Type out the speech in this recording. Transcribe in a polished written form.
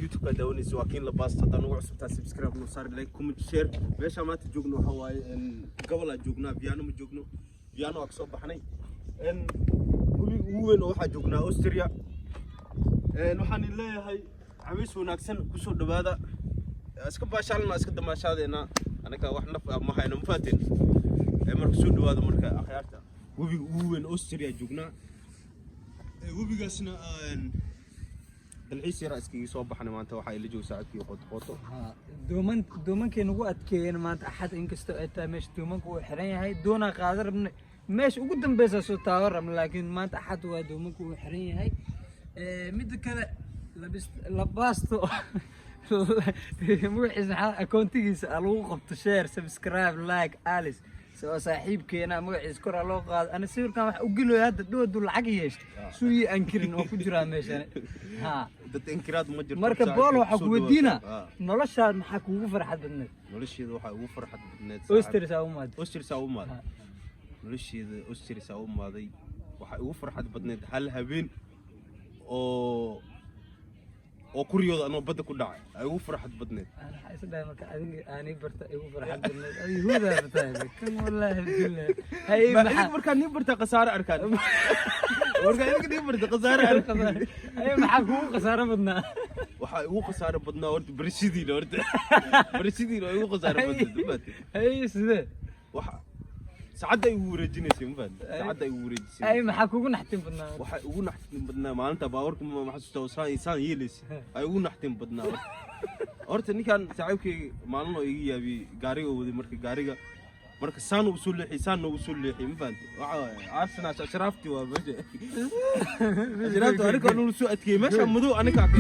يوتيوب داوني سواكين لباس تطلعوا عصبتها سبسكرايب نصار لايك كومنت شير ماشي ما تجوجنوا حواي قبل جوجنا بيانو مجوجنو بيانو اكسو بحني ان وين waxa joognaa Austria waxaan leeyahay camis wanaagsan ku soo dhawaada iska baashaalna iska damaashadeena anaga wax naf ma hayno mafaatin marka soo dhawaada marka akhyaarta weyn Austria joognaa webigaasna dalxiis yar iskiga soo baxnay maanta waxa ila joog saacadkii qoto doomankeen ugu adkeeyeen maanta axad inkastoo ay tahay meesha doomanku uu xiran yahay doona qaadar meesha ugu dambaysa soo taawaram laakiin maanta axad waa doomanku uu xiran yahay mid kale labaasto magaciisa akoontigiisa lagu qabto share subscribe like alice soo saaxiibkeena magaciisa kor loo qaado ana sawirkan wax u gelayo hadda dhow lacag yeeshto suuyi ankirin oo ku jira meeshan dad inkiraad ma jirto marka bool waxa ku wadiina noloshaad maxaa kuugu farxad badneed nolosheeda waxa ugu farxad badneed Austria u maad nolosheeda Austria u maaday waxa ugu farxad badneed hal habeen oo kuriyooda anoo badda ku dhacay ay ugu farxad badneed waxa isdhaay marka adiga aani barta ugu farxad badneed ay huuda bartay kan wallahi billah hay marka ni barta qasaare arkaan warka inta ni barta qasaare arkaan ay maxaa kugu qasaare badnaa waxa ugu qasaare badnaa horta barsidiina ugu qasaare badneed hay sidee waxa saacada ay ugu wareejinaysaa ma fahanti saacada ay ugu wareejisay ay maxaa kugu naxtin badnaa waxa ugu naxtin badnaa maalinta baawarka ma xasuusto saan yeelis ay ugu naxtin badnaa horta ninkan saaxiibkay maalin oo iga yaabi gaariga waday marka saan uu soo leexay ma fahanti waxa Arsenal sharaafti waa meesha sharaafti aniga uu soo adkeeyay meesha madow aniga ka